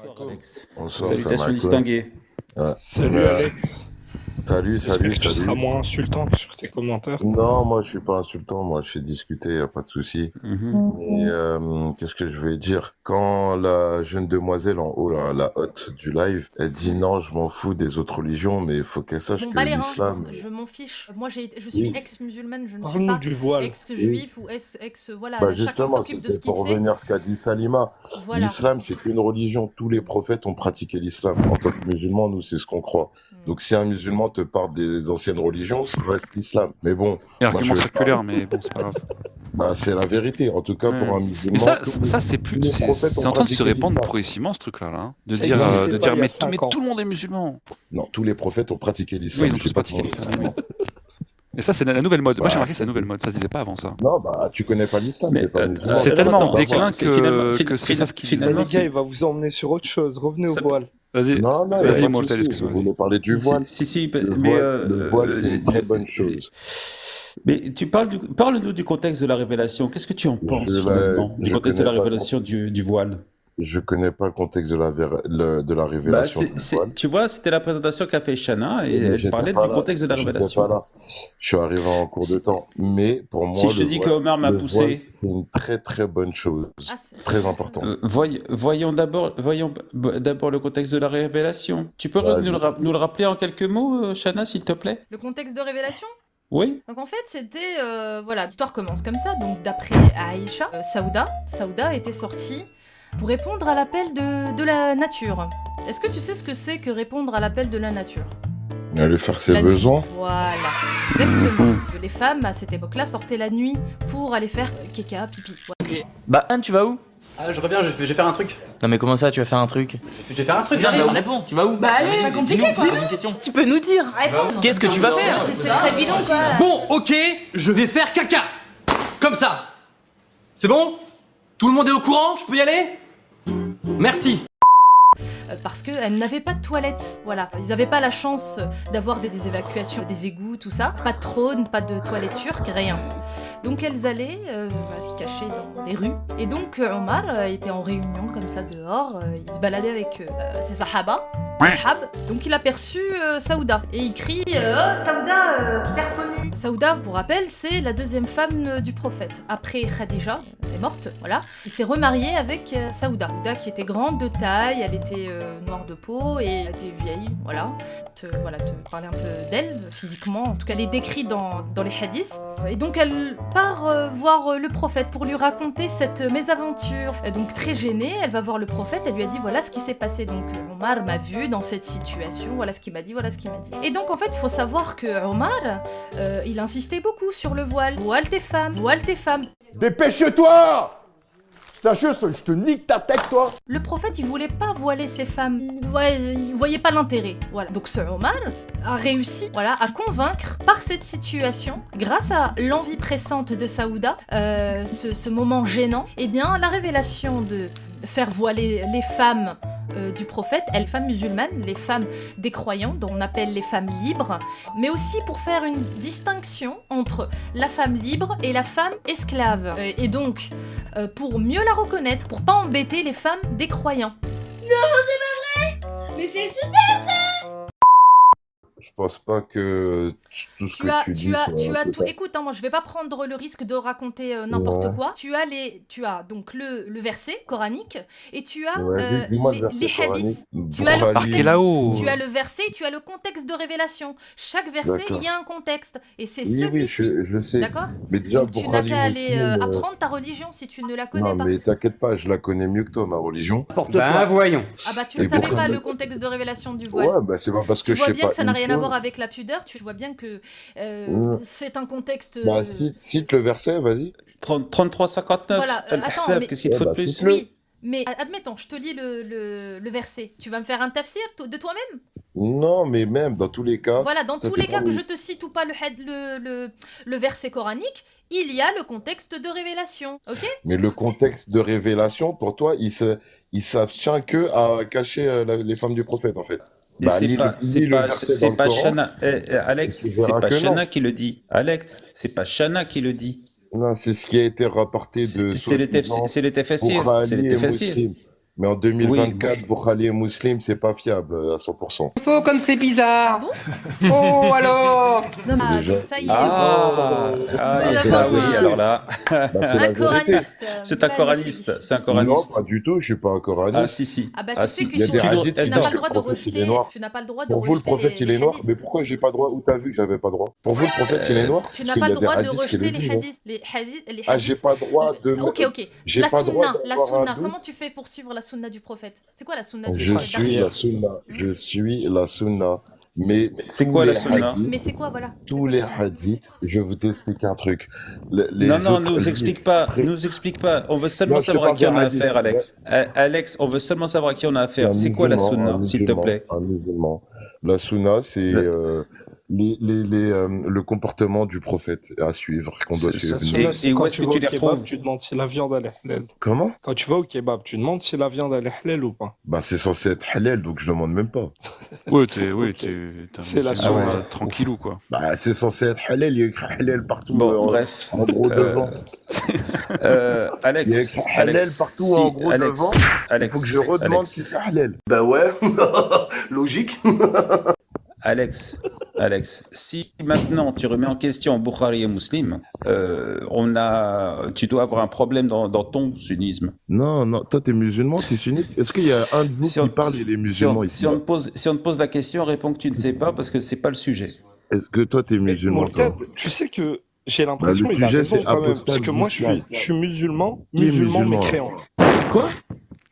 Bonsoir Alex. Bonsoir, salam Salutations alaikum. distinguées. Ouais. Salut Ouais. Alex. Salut, J'espère salut, que tu seras salut. moins insultant que sur tes commentaires. Non, moi je suis pas insultant, moi je sais discuter, y a pas de souci. Mhm. Mais qu'est-ce que je vais dire? Quand la jeune demoiselle en haut, là, la hôte du live, elle dit non, je m'en fous des autres religions, mais il faut qu'elle sache Bon, que Balérin, l'islam. je m'en fiche. Moi, je suis Oui. ex-musulmane, je ne suis Parle-nous pas du voile. ex-juif ou ex. Voilà, Bah chacun justement, s'occupe de c'était ce qu'il pour sait. revenir à ce qu'a dit Salima. Voilà. L'islam, c'est qu'une religion. Tous les prophètes ont pratiqué l'islam. En tant que musulman, nous, c'est ce qu'on croit. Donc si un musulman te parle des anciennes religions, ça reste l'islam. Mais bon, Et moi je argument vais circulaire, mais bon, c'est pas grave. bah, c'est la vérité. En tout cas, Ouais. pour un Mais musulman, ça c'est plus, tous les prophètes c'est ont en train de se pratiqué répandre l'islam. progressivement ce truc-là, là, hein. De Ça dire, existait pas il y a mais 5 ans. tout le monde est musulman. Non, tous les prophètes ont pratiqué Oui, l'islam. ils ont Je tous dis pas pratiqué tout le l'islam. monde. Oui. Et ça, c'est la nouvelle mode. Moi, j'ai Bah, remarqué que c'est la nouvelle mode. Ça se disait pas avant ça. non, bah, tu connais pas l'islam, Mais t'es pas musulman. C'est tu vas tellement pas en savoir. déclin C'est finalement- que c'est ça ce qui finalement, Les c'est- gars, il va vous emmener sur autre chose. Revenez au Ça- voile. Vas-y, Non, non, vas-y, il y a moi, pas de souci. excuse-moi. Je Vas-y. voulais parler du voile. Si, Le mais voile, le voile, c'est une très bonne chose. Mais parle-nous du contexte de la révélation. Qu'est-ce que tu en penses finalement du je contexte de la connais pas le révélation du voile? Je connais pas le contexte de la Bah, révélation du voile. tu vois, c'était la présentation qu'a fait Shana et Mais elle j'étais parlait pas du là. contexte de la J'étais révélation. pas là. Je suis arrivé en cours de temps. Mais pour moi, Si je te le dis que voile, Omar m'a le poussé, voile, c'est une très très bonne chose. Ah, c'est- Très important. voyons d'abord le contexte de la révélation. Tu peux Ouais, nous le rappeler en quelques mots, Shana, s'il te plaît? Le contexte de révélation? Oui? Donc en fait, c'était. Voilà, l'histoire commence comme ça. Donc d'après Aïcha, Saouda était sortie pour répondre à l'appel de la nature. Est-ce que tu sais ce que c'est que répondre à l'appel de la nature? Aller faire ses La nuit. besoins. Voilà, exactement. Les femmes à cette époque-là sortaient la nuit pour aller faire caca, pipi. Voilà. Bah Anne, tu vas où? Ah, je reviens, je vais faire un truc. Non mais comment ça, tu vas faire un truc? Je vais faire un truc, Non mais j'arrive. réponds, tu vas où? Bah allez, C'est pas compliqué, Dis-nous, quoi. pose une question. tu peux nous dire. Qu'est-ce que tu vas faire? C'est très bidon quoi. Bon, ok, je vais faire caca. Comme ça. C'est bon? Tout le monde est au courant? Je peux y aller? Merci. Parce qu'elles n'avaient pas de toilettes, voilà. Ils n'avaient pas la chance d'avoir des évacuations, des égouts, tout ça. Pas de trône, pas de toilettes turques, rien. Donc elles allaient se cacher dans des rues. Et donc Omar était en réunion comme ça dehors, il se baladait avec ses sahaba. Donc il aperçut Saouda. Et il crie Oh Saouda, je t'ai reconnu. Saouda, pour rappel, c'est la deuxième femme du prophète. Après Khadija, elle est morte, voilà. Il s'est remarié avec Saouda. Saouda qui était grande de taille, elle était noire de peau et elle était vieille, voilà. Te parler un peu d'elle, physiquement. En tout cas, elle est décrite dans les hadiths. Et donc elle part voir le prophète pour lui raconter cette mésaventure. Donc très gênée, elle va voir le prophète, elle lui a dit voilà ce qui s'est passé. Donc Omar m'a vu dans cette situation, voilà ce qu'il m'a dit, voilà ce qu'il m'a dit. Et donc en fait, il faut savoir que Omar, il insistait beaucoup sur le voile. Voile tes femmes, voile tes femmes. Dépêche-toi! Je te nique ta tête, toi! Le prophète, il voulait pas voiler ses femmes. Il voyait pas l'intérêt. Voilà. Donc ce Omar a réussi, voilà, à convaincre par cette situation, grâce à l'envie pressante de Saouda, ce moment gênant, eh bien la révélation de faire voiler les femmes du prophète, les femmes musulmanes, les femmes des croyants, dont on appelle les femmes libres, mais aussi pour faire une distinction entre la femme libre et la femme esclave. Et donc, pour mieux la reconnaître, pour pas embêter les femmes des croyants. Mais c'est super. Je pense pas que tout ce que tu dis. Tu as soit tout. total. Écoute, hein, moi je vais pas prendre le risque de raconter n'importe Ouais. quoi. Tu as donc le verset coranique et tu as Ouais, dis-moi le les verset hadiths. coranique. Tu as le Brali. Marqué là-haut. Tu as le verset, tu as le contexte de révélation. Chaque verset, D'accord. il y a un contexte. Et c'est Oui, celui-ci. je sais. D'accord? Mais déjà, Donc tu n'as Brali qu'à aller Muslim, apprendre ta religion si tu ne la connais non, pas. mais t'inquiète pas, je la connais mieux que toi, ma religion. Bah, voyons. Ah bah tu ne Et savais Brali- pas le contexte de révélation du voile. Ouais, bah c'est pas parce que Tu je vois sais bien pas que ça n'a une rien à chose. voir avec la pudeur, tu vois bien que Ouais. c'est un contexte... Bah, cite le verset, vas-y. 33-59. Voilà, attends, Al-Ahzab, mais- qu'est-ce qu'il te faut de bah, plus? cite-le. Oui, mais admettons, je te lis le verset. Tu vas me faire un tafsir de toi-même? Non, mais même dans tous les cas. Voilà, dans ça tous les dépend cas que où- je te cite ou pas le verset coranique, il y a le contexte de révélation, ok? Mais le contexte de révélation, pour toi, il s'abstient que à cacher les femmes du prophète, en fait. Et Bah, c'est lis pas, le c'est pas, verset dans c'est le pas Coran, Shana, Alex, et tu c'est verras pas que non. Shana qui le dit. Alex, c'est pas Shana qui le dit. Non, c'est ce qui a été rapporté de C'est le soi-disant tafsir, c'est le tafsir, Bukhari c'est le et tafsir. Muslim. Mais en Oui, 2024, Bukhari et Muslim, c'est pas fiable à 100%. Oh, comme c'est bizarre. Bon Oh, alors. Non, mais Déjà. donc ça y est. ah, Nous ah avons oui, alors là, Bah, c'est la un vérité. coraniste. c'est un coraniste, c'est un Non, coraniste. pas du tout, je suis pas un Ah coraniste. si. Ah bah Ah tu sais si, que Il y a si des tu hadiths tu qui n'as disent pas que le droit le de prophète, il est rejeter, noir. tu n'as pas le droit de Pour vous, le rejeter prophète, il les est noir, hadiths. mais pourquoi j'ai pas le droit? Où t'as vu que j'avais pas le droit? Pour vous, le prophète, il est noir? Tu Parce n'as qu'il pas y le a des droit de hadiths qui le rejeter les disent, non? hadiths. Les Ah, j'ai hadiths. pas le droit de me... Ok. J'ai La pas le droit sunna, d'avoir un doute. comment tu fais pour suivre la sunna du prophète? C'est quoi la sunna du Je prophète suis la sunna. Je suis la sunna. Mais C'est tous quoi la les sunna? hadiths, Mais c'est quoi, voilà? C'est tous quoi les la sunna? hadiths, je vais vous expliquer un truc. Les Non, autres nous hadiths, explique pas, après- nous explique pas. On veut seulement Non, je te savoir à parle qui des on a hadiths. affaire, Alex. Alex, on veut seulement savoir à qui on a affaire. C'est quoi la sunna, s'il te plaît? Un musulman. La sunna, c'est Le- le comportement du prophète à suivre, qu'on doit C'est- suivre. La Et- sunna, et c'est où quand est-ce tu que vas tu au les kebab, retrouves? tu demandes si la viande elle est halal. Comment? Quand tu vas au kebab, tu demandes si la viande elle est halal ou pas. Bah, c'est censé être halal, donc je demande même pas. Ouais, Ok. t'es un C'est la musulman, sunna. tranquillou, quoi. Bah, c'est censé être halal, il y a écrit halal partout, Bon, bref. en gros devant. Il y a Alex, écrit halal Alex, partout, si, en gros Alex, devant. Il Alex, faut que je redemande Alex. si c'est halal. Bah ouais, logique. Alex, si maintenant tu remets en question Bukhari et Muslim, tu dois avoir un problème dans ton sunnisme. Non, non, toi t'es musulman, t'es sunnite. Est-ce qu'il y a un de vous Si on- qui parle et les Si on, musulmans si ici? on te pose la question, réponds que tu ne sais pas parce que c'est pas le sujet. Est-ce que toi t'es Mais musulman, toi? Mourtad, tu sais que j'ai l'impression le qu'il a sujet, raison c'est quand même. apostat Parce que moi, je d'islam. suis musulman, Qui est musulman musulman? mécréant. Quoi?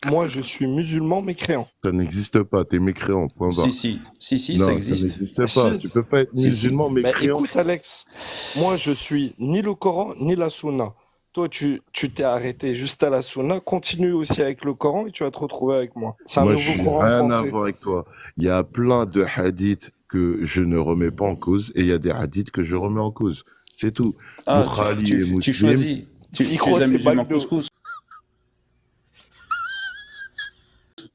Moi, je suis musulman mécréant. Ça n'existe pas, t'es mécréant, point barre. Si, Non, ça existe. n'existe pas. Si. Tu peux pas être Si, si. musulman Bah mécréant. écoute, Alex, moi, je suis ni le Coran, ni la Sunna. Toi, tu t'es arrêté juste à la Sunna. Continue aussi avec le Coran et tu vas te retrouver avec moi. C'est un Moi, nouveau je n'ai courant de rien à pensée. voir avec toi. Il y a plein de hadiths que je ne remets pas en cause et il y a des hadiths que je remets en cause. C'est tout. Ah, Bukhari et tu Muslim. choisis. Tu S'il es croit, un c'est musulman McDo. couscous.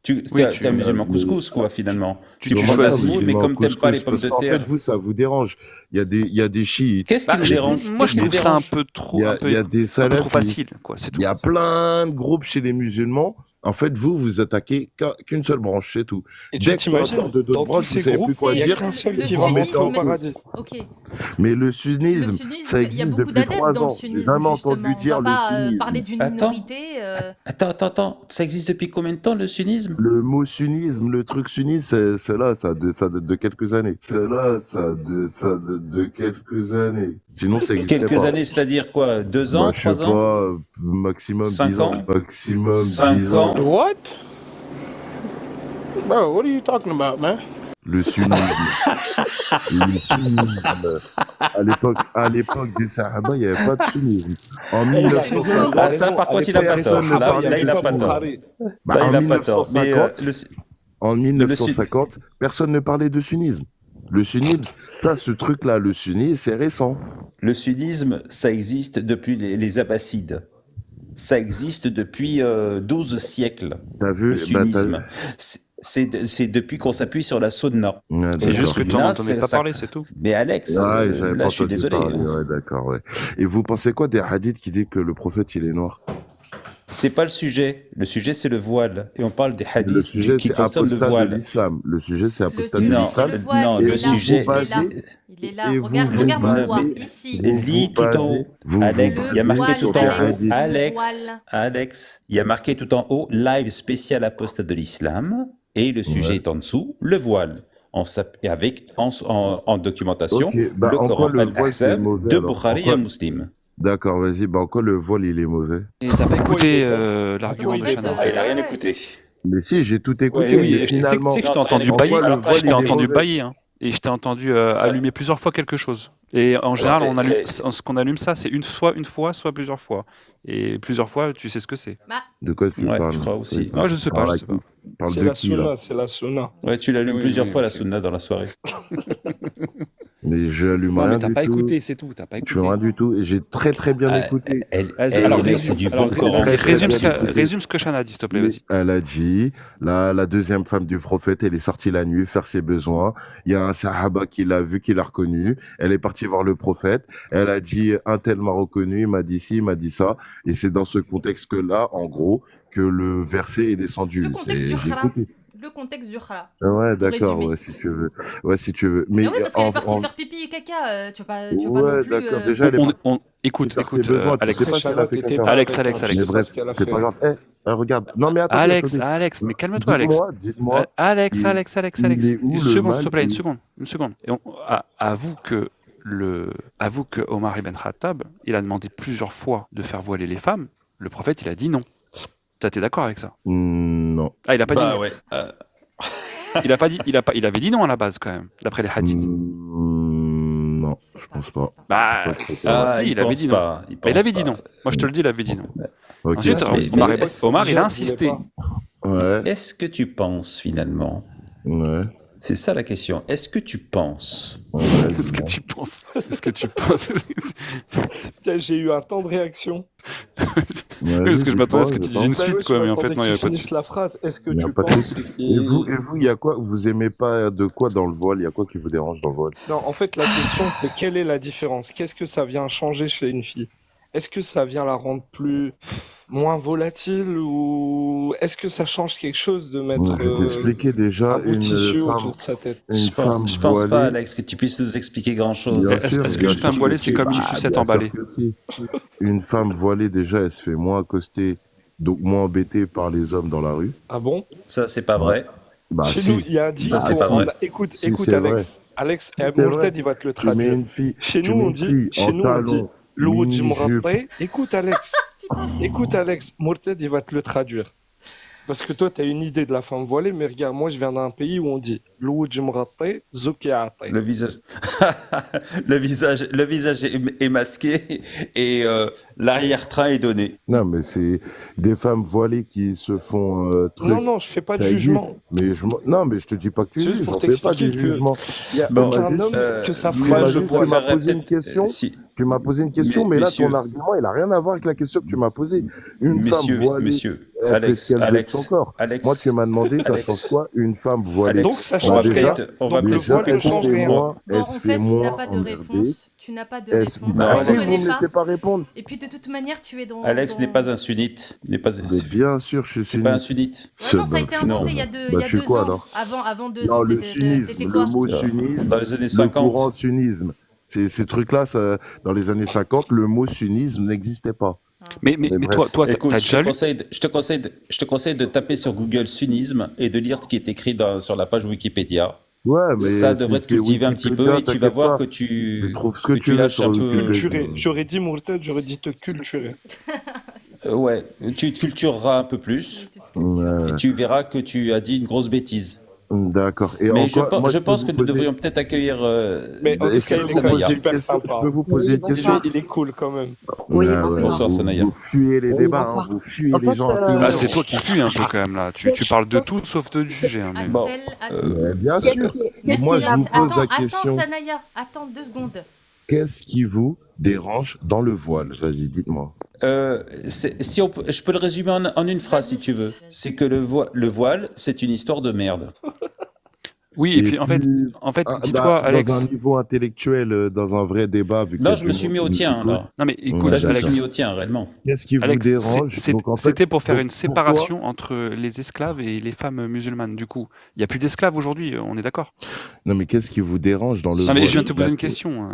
Oui, T'es un musulman couscous, quoi, finalement. Tu tu manges la choisis. semoule, mais comme t'aimes pas les pommes de En fait, terre. vous, ça vous dérange. Il y a des chiites. Qu'est-ce qui Bah, me dérange? moi, Qu'est-ce je qui me trouve ça un dérange? peu trop, Il y a des un peu trop salafis. facile, quoi, c'est tout. Il y a plein de groupes chez les musulmans. En fait, vous attaquez qu'une seule branche, c'est tout. Et Dès tu que ça t'imagines, sort de d'autres dans branches, tous vous ces savez groupes, plus quoi il n'y a dire. qu'un seul Le qui va monter au sunnisme, paradis. Ok. Mais le Le sunnisme, sunnisme, ça il y a existe beaucoup depuis d'adeptes 3 dans le ans. J'ai sunnisme, jamais justement. entendu On dire va le pas sunnisme. parler d'une Attends. minorité. Attends. Ça existe depuis combien de temps, le sunnisme? Le mot sunnisme, le truc sunniste, c'est là, ça date de quelques années. C'est là, ça date de quelques années. Sinon, ça existait Quelques pas. années, c'est-à-dire quoi? 2 ans, Bah, je sais 3 ans? pas, maximum 5 10 ans. ans? Maximum 5 10 ans. ans? What? Bro, what are you talking about, man? Le sunnisme. Le sunnisme. À l'époque des Sahaba, il n'y avait pas de sunnisme. En Eh, il a 1950, raison, Ah, ça, par contre, il a pas personne tort. ne parlait Là, il a de pas sunna. tort. bah, Là, en il a pas tort. Mais 1950, en 1950, personne ne parlait de sunnisme. Le sunnisme, ça, ce truc-là, le sunnisme, c'est récent. le sunnisme, ça existe depuis les Abbassides. Ça existe depuis 12 siècles, T'as vu? le sunnisme. C'est depuis qu'on s'appuie sur la sunna. Ouais, Et C'est le juste que sunna, t'en entendais c'est pas ça. parler, c'est tout. Mais Alex, Ouais, j'avais là, pas je suis entendu désolé. parler, ouais, d'accord, ouais. Et vous pensez quoi des hadiths qui disent que le prophète, il est noir? C'est pas le sujet. Le sujet, c'est le voile. Et on parle des Le hadiths sujet, qui c'est concernent le apostat de voile. l'islam. Le sujet, c'est Le apostat de sujet, Non, c'est l'islam. le voile. non, il le est là, sujet, il est là. c'est- Il est là. Et Regarde vous mon basez- doigt, ici. Et lis tout en haut. Alex, il y a marqué voile, tout en haut. Alex, le Alex, voile. Alex, il y a marqué tout en haut, live spécial apostat de l'islam. Et le sujet est en dessous, le voile. En documentation, Ok, bah, le en quoi Coran le voile, c'est al-Ahzab mauvais, de alors? Bukhari En quoi- et Muslim. D'accord, vas-y. Bah, en quoi le voile, il est mauvais? Et t'as pas écouté Donc, l'argument en de fait, Chana. Ah, il a rien ouais. écouté. Mais si, j'ai tout écouté, Ouais, oui, mais Et tu sais finalement... que je t'ai Non, entendu en quoi, bailler, le alors, voile, je t'ai il est entendu mauvais? bailler, hein. Et je t'ai entendu allumer plusieurs fois quelque chose. Et en général, Alors, on allume, ce qu'on allume ça, c'est une fois, soit plusieurs fois. Et plusieurs fois, tu sais ce que c'est. Bah, De quoi tu Ouais, parles? je crois aussi. Ah, je sais pas, Parle je sais pas. Parle C'est de la qui, là? Sunna, c'est la Sunna. Ouais, tu l'allumes Oui, plusieurs oui, fois la ok. sunna dans la soirée. Mais je allume Non, rien mais t'as du pas tout. écouté, c'est tout. T'as pas Je fais écouté. rien du tout. Et j'ai très très bien Ah, écouté. Vas-y, elle, alors, les mecs, c'est du alors, bon Coran. Très, très résume, bien ce écouté. résume ce que Chana a dit, s'il te plaît, vas-y. Elle a dit, la deuxième femme du prophète, elle est sortie la nuit faire ses besoins. Il y a un sahaba qui l'a vu, qui l'a reconnu. Elle est partie voir le prophète. Elle a dit, un tel m'a reconnu, il m'a dit ci, il m'a dit ça. Et c'est dans ce contexte-là, en gros, que le verset est descendu. Le contexte du J'ai khara. écouté. Le contexte du khara. Ouais, d'accord, résumer. ouais, si tu veux. Ouais, si tu veux. Mais Ah oui, parce qu'elle est partie en- faire pipi et caca. Tu vas pas non Ouais, plus. d'accord. Déjà, elle est partie Écoute, faire ses écoute, besoins. Tu Alex. sais pas si elle a fait T'étais caca. pas Alex, avec Alex, un Alex. Mais fils, bref, ce qu'elle a c'est fait. pas grave. Regarde. Non, mais attendez, Alex, attendez. Alex, mais calme-toi, Alex. Dites-moi. Alex, il- Alex. il est où Une le seconde, mal s'il te plaît, où- une seconde. Et avoue que Omar ibn Khattab, il a demandé plusieurs fois de faire voiler les femmes. Le prophète, il a dit non. T'es d'accord avec ça? Non. Ah, il a pas Bah dit. ouais. Il a pas dit. Il avait dit non à la base quand même, d'après les hadiths. Non, C'est je pas- pense c'est pas. Bah, Ah, si, il il avait pense dit non. pas. Bah, il avait dit non. Moi, je te le dis, il avait dit non. Ok. Ensuite, mais- Omar, il a Déjà, insisté. voulait pas. Ouais. Est-ce que tu penses finalement? Ouais. C'est ça la question. Est-ce que tu penses? Ouais, Qu'est-ce que dis-moi. tu penses? Est-ce que tu penses? Putain, j'ai eu un temps de réaction. Ouais, Parce que je m'attendais à ce que tu dises une Bah suite, ouais, quoi, mais en j'attendais fait, non, il n'y qu'il avait pas de finisse suite. la phrase. Est-ce que Il y a tu pas de penses suite. qu'il... Et vous, il y a quoi? Vous aimez pas de quoi dans le voile? Il y a quoi qui vous dérange dans le voile? Non, en fait, la question, c'est quelle est la différence? Qu'est-ce que ça vient changer chez une fille? Est-ce que ça vient la rendre moins volatile ou est-ce que ça change quelque chose de mettre Je vais t'expliquer déjà un bout de tissu femme, autour de sa tête? une Je femme pense, je pense pas, voilée. Alex, que tu puisses nous expliquer grand-chose. Bien Est-ce sûr, est-ce bien qu'une femme sûr. voilée, c'est comme une Ah, sucette bien emballée? sûr que si. Une femme voilée, déjà, elle se fait moins accoster, donc moins embêtée par les hommes dans la rue. Ah bon? Ça, c'est pas vrai. Bah Chez si, nous, il y a un dit. Ça, c'est pas vrai. Écoute, Si, écoute, c'est Alex. Alex, c'est Mourted, vrai. il va te le tu mets traduire. une fille, Chez tu nous, mets on une dit, fille chez en nous, on dit, talons, Louj mini-jupe. Mrattay. Écoute, Alex. Écoute, Alex, Mourted, il va te le traduire. Parce que toi, tu as une idée de la femme voilée, mais regarde, moi, je viens d'un pays où on dit Louj Mrattay, Zoukiatay. Le visage, le visage est masqué et l'arrière-train est donné. Non, mais c'est des femmes voilées qui se font truc. Non, non, je fais pas de ça existe, jugement. mais non, mais je te dis pas que tu C'est juste juges, pour j'en fais pas du t'expliquer que jugement. il y a Bon, aucun homme que ça moi, ferait. je tu m'as préférerais posé une peut-être. question. Si, Tu m'as posé une question, mais là, messieurs, ton argument, il a rien à voir avec la question que tu m'as posée. Une messieurs, femme voilée, messieurs, elle fait Alex, ce qu'elle veut de Alex, son corps. Alex, Moi, tu m'as demandé, ça Alex, change quoi? Une femme voilée. Donc, Alex, ça on va change rien. peut-être, on va Donc, le peut-être voile couper ne elle se court. change fait rien. moins, Bon, elle en se fait, fait tu n'as moins pas de emmerder. réponse. Tu n'as pas de Elle- réponse. Bah, Non, si, Tu Alex. vous connais me pas. laissez pas répondre. Et puis de toute manière, tu es dans. Alex n'est pas un sunnite. N'est pas, Mais bien sûr, je suis c'est pas un sunnite. sunnite. Ouais, non, ça a Bah, été non. inventé il y a deux, Bah, il y je a suis 2 quoi, ans. alors? Avant 2 Non, ans, le t'étais sunnisme, quoi? le mot sunnisme, Dans les années le courant 50. sunnisme. Ces trucs-là, dans les années 50, le mot sunnisme n'existait pas. Mais Mais toi, bref. t'as Écoute, déjà lu? je te conseille de taper sur Google sunnisme et de lire ce qui est écrit sur la page Wikipédia. Ouais, mais Ça devrait te c'est cultiver un petit peu Wikipédia, et tu vas t'inquiète voir pas. que tu Trouve ce que que tu tu veux lâches sur un peu. Wikipédia. J'aurais dit Mourted, j'aurais dit te culturer. Ouais, tu te cultureras un peu plus Ouais, et tu verras que tu as dit une grosse bêtise. d'accord. Et Mais encore, moi, je peux pense vous que nous poser- devrions peut-être accueillir Mais en tout Est-ce cas, que il je est peux quand vous même poser une super question? sympa. Je peux vous poser une bonsoir. question? Il est cool quand même. Oui, Ouais, bonsoir. Bonsoir, vous, Sanaya. vous fuyez les Oui, débats, bonsoir. vous fuyez En les fait, gens. Ah, c'est toi qui fuis un peu quand même là. Tu parles de tout sauf de du sujet. Hein, mais... Bon, Axel, Bien Qu'est-ce sûr. qui, Mais qu'est-ce moi, qui je a vous pose la attends, question. Sanaya, attends 2 secondes. Qu'est-ce qui vous dérange dans le voile? Vas-y, dites-moi. je peux le résumer en une phrase si tu veux. C'est que le voile, c'est une histoire de merde. Oui, et puis en fait, dis-toi, Alex. Dans un niveau intellectuel, dans un vrai débat. Vu qu'il y Non, a je du me suis monde mis au qui nous tien écoute. là. Non mais écoute, Là, je me Alex. suis mis au tien réellement. Qu'est-ce qui vous Alex, dérange? Donc, en fait, c'était pour faire une toi- séparation entre les esclaves et les femmes musulmanes. Du coup, il n'y a plus d'esclaves aujourd'hui, on est d'accord? Non, mais qu'est-ce qui vous dérange dans le Non voile? mais je viens de te poser Là, une question.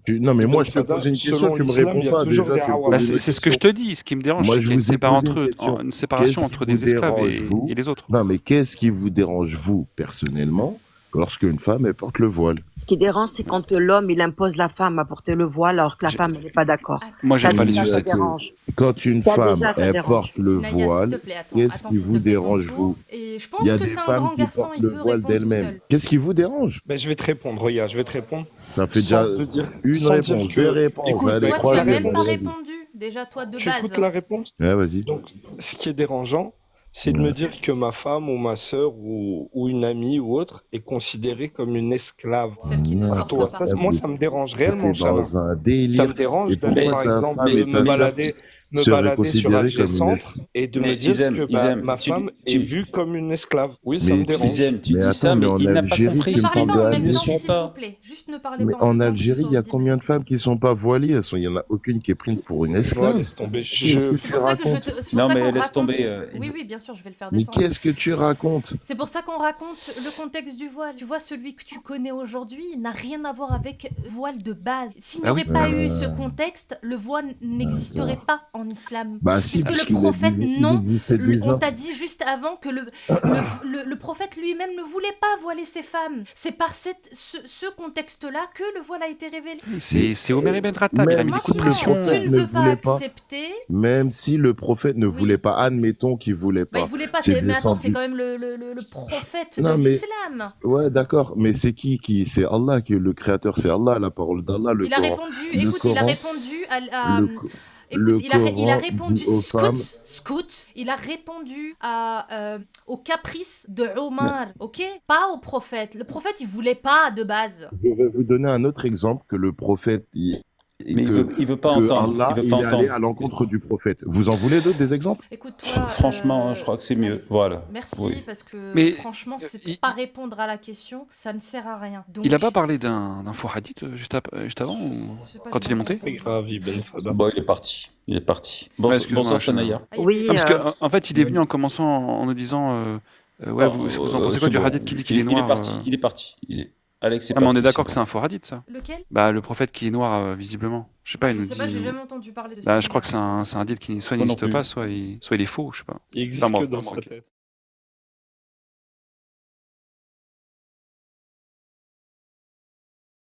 Non, mais moi, je te Sada, pose une question, selon tu me l'islam, réponds il y a pas. toujours Déjà, des tu me hawas. Bah, poses une c'est ce que je question. te dis. Ce qui me dérange, Moi, c'est je qu'il y a vous ai posé une séparation Qu'est-ce entre qui vous des esclaves dérange, vous et les autres. Non, mais qu'est-ce qui vous dérange, vous, personnellement, lorsque une femme, elle porte le voile? Ce qui dérange, c'est quand l'homme, il impose la femme à porter le voile alors que la J'ai- femme n'est pas d'accord. Moi, Ça, j'aime pas les déjà, ça sucettes. dérange. Quand une Ça, femme, déjà, ça elle dérange. porte le Sinaya, s'il te voile, plaît, attends, qu'est-ce attends, qui s'il vous te plaît, dérange, ton vous? tour. Et je Il pense y a que des c'est un femmes grand qui garçon, portent il le peut voile répondre tout d'elles-mêmes. seul. Qu'est-ce qui vous dérange? Ben, je vais te répondre, regarde, je vais te répondre. Ça fait Sans déjà te dire, une sans dire réponse, que... deux réponses. Écoute, Allez, ben, Toi, tu croisez, as même pas vas-y. répondu, déjà, toi, de tu base. écoutes la réponse? Ouais, vas-y. Donc, ce qui est dérangeant, c'est de Ouais. me dire que ma femme ou ma sœur ou une amie ou autre est considérée comme une esclave Celle qui ne Non, par porte toi. pas. Ça, moi, ça me dérange réellement, T'es Chana. dans un Ça délire. me dérange Et d'aller, pourquoi par ta exemple, femme est me ta balader, me serait balader sur considéré Alger comme une Centre et de me dire que ma femme est vue comme une esclave. Oui, ça me dérange. Tu dis ça, mais il n'a pas compris. Ne parlez pas en même Ils ne temps, sont s'il pas. vous plaît. Juste ne parlez Mais pas en en même temps, Algérie, il y a combien de femmes qui sont pas voilées? Il y en a aucune qui est prise pour une Ouais, esclave. laisse tomber. Qu'est-ce que C'est tu pour ça que racontes? c'est pour Non, ça mais qu'on laisse raconte- tomber. Oui, oui, bien sûr, je vais le faire Mais descendre. qu'est-ce que tu racontes? C'est pour ça qu'on raconte le contexte du voile. Tu vois, celui que tu connais aujourd'hui n'a rien à voir avec voile de base. S'il n'y Ah aurait oui. pas eu ce contexte, le voile n'existerait pas en islam. Bah si, Puisque parce le qu'il prophète, non. existait déjà. On t'a dit juste avant que le prophète lui-même ne voulait pas voiler ses femmes. C'est par ce contexte-là que le voile a été révélé. C'est Omer Ibn Khattab, il a mis des coups de Maintenant, pression. tu ne veux pas voulait pas. accepter. Même si le prophète ne voulait pas, admettons qu'il voulait Bah, pas. il voulait pas. C'est Mais attends, descendu. c'est quand même le prophète Non, de mais- l'islam. Ouais, d'accord, mais c'est qui? C'est Allah qui est le créateur, c'est Allah, la parole d'Allah, le Il a Coran. répondu. Le Écoute, il a Coran- répondu à le co- écoute, le il a Coran répondu dit aux femmes- scout. Il a répondu au caprice de Omar, ok? Pas au prophète. Le prophète, il voulait pas de base. Je vais vous donner un autre exemple que le prophète, Mais il veut pas que entendre. Allah, Il veut il pas est allé entendre. à l'encontre du prophète. Vous en voulez d'autres, des exemples? Écoute, toi. Franchement, je crois que c'est mieux. Voilà. Merci, Oui. parce que Mais, franchement, c'est il- pas répondre à la question, ça ne sert à rien. Donc, Il a pas parlé d'un faux hadith juste avant ou sais pas, quand j'ai il est pas monté C'est grave, Ibn Fada. Bon, il est parti. Il est parti. Bon, Ouais, excuse-moi, bonsoir, je- Sanaya. Oui, Non, parce que en fait, il est venu en commençant en nous disant ouais, vous en pensez quoi c'est du bon. hadith qui dit qu'il est Il noir est parti. Il est parti. Alex est Ah, mais on parti. est d'accord que c'est c'est un faux hadith, ça. Lequel? Bah, le prophète qui est noir, visiblement. Je sais pas, il Je nous sais dit. pas, j'ai jamais entendu parler de ça. Bah, je crois que c'est un hadith qui soit Moi non n'existe plus. pas, soit il est faux, je sais pas. Il existe Enfin, moi, que dans moi, sa ok. tête.